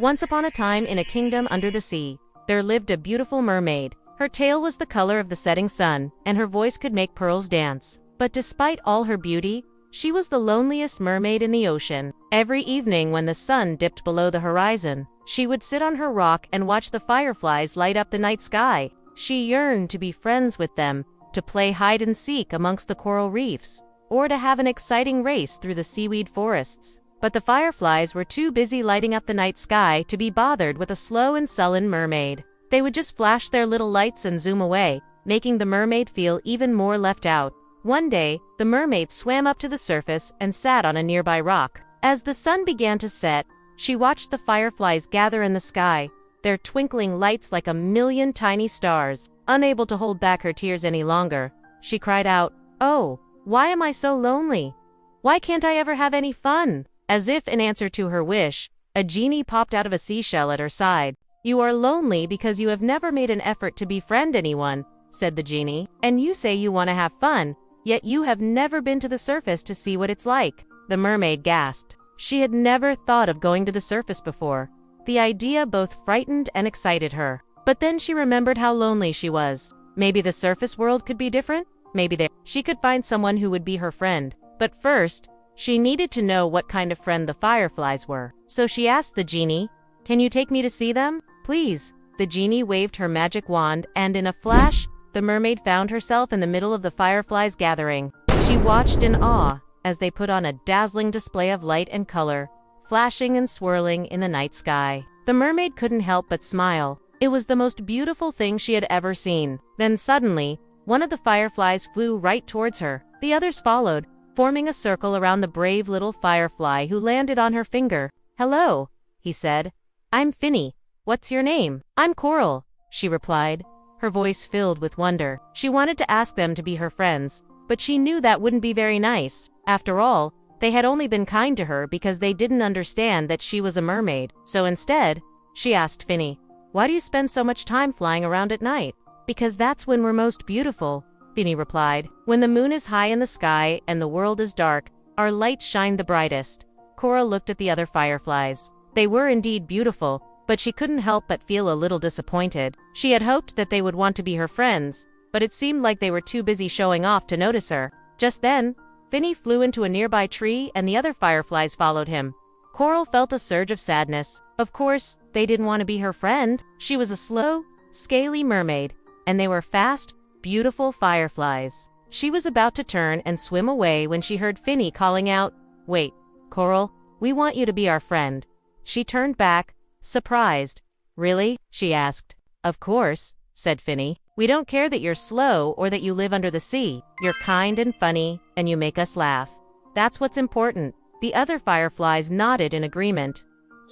Once upon a time in a kingdom under the sea, there lived a beautiful mermaid. Her tail was the color of the setting sun, and her voice could make pearls dance. But despite all her beauty, she was the loneliest mermaid in the ocean. Every evening when the sun dipped below the horizon, she would sit on her rock and watch the fireflies light up the night sky. She yearned to be friends with them, to play hide and seek amongst the coral reefs, or to have an exciting race through the seaweed forests. But the fireflies were too busy lighting up the night sky to be bothered with a slow and sullen mermaid. They would just flash their little lights and zoom away, making the mermaid feel even more left out. One day, the mermaid swam up to the surface and sat on a nearby rock. As the sun began to set, she watched the fireflies gather in the sky, their twinkling lights like a million tiny stars. Unable to hold back her tears any longer, she cried out, "Oh, why am I so lonely? Why can't I ever have any fun?" As if in answer to her wish, a genie popped out of a seashell at her side. "You are lonely because you have never made an effort to befriend anyone," said the genie. "And you say you want to have fun, yet you have never been to the surface to see what it's like." The mermaid gasped. She had never thought of going to the surface before. The idea both frightened and excited her. But then she remembered how lonely she was. Maybe the surface world could be different? Maybe she could find someone who would be her friend. But first, she needed to know what kind of friend the fireflies were. So she asked the genie, "Can you take me to see them? Please." The genie waved her magic wand, and in a flash, the mermaid found herself in the middle of the fireflies gathering. She watched in awe as they put on a dazzling display of light and color, flashing and swirling in the night sky. The mermaid couldn't help but smile. It was the most beautiful thing she had ever seen. Then suddenly, one of the fireflies flew right towards her. The others followed, forming a circle around the brave little firefly who landed on her finger. "Hello," he said. "I'm Finny. What's your name?" "I'm Coral," she replied, her voice filled with wonder. She wanted to ask them to be her friends, but she knew that wouldn't be very nice. After all, they had only been kind to her because they didn't understand that she was a mermaid. So instead, she asked Finny, "Why do you spend so much time flying around at night?" "Because that's when we're most beautiful," Finny replied. "When the moon is high in the sky and the world is dark, our lights shine the brightest." Coral looked at the other fireflies. They were indeed beautiful, but she couldn't help but feel a little disappointed. She had hoped that they would want to be her friends, but it seemed like they were too busy showing off to notice her. Just then, Finny flew into a nearby tree and the other fireflies followed him. Coral felt a surge of sadness. Of course, they didn't want to be her friend. She was a slow, scaly mermaid, and they were fast, beautiful fireflies. She was about to turn and swim away when she heard Finny calling out, "Wait, Coral, we want you to be our friend." She turned back, surprised. "Really?" she asked. "Of course," said Finny. "We don't care that you're slow or that you live under the sea. You're kind and funny, and you make us laugh. That's what's important." The other fireflies nodded in agreement.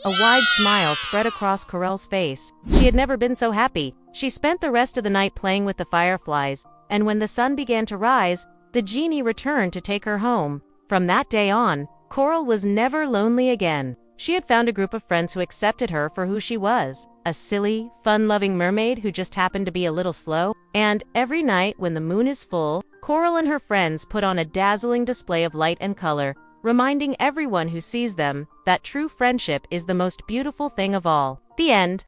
A wide smile spread across Coral's face. She had never been so happy. She spent the rest of the night playing with the fireflies, and when the sun began to rise, the genie returned to take her home. From that day on, Coral was never lonely again. She had found a group of friends who accepted her for who she was, a silly, fun-loving mermaid who just happened to be a little slow. And every night when the moon is full, Coral and her friends put on a dazzling display of light and color, reminding everyone who sees them that true friendship is the most beautiful thing of all. The end.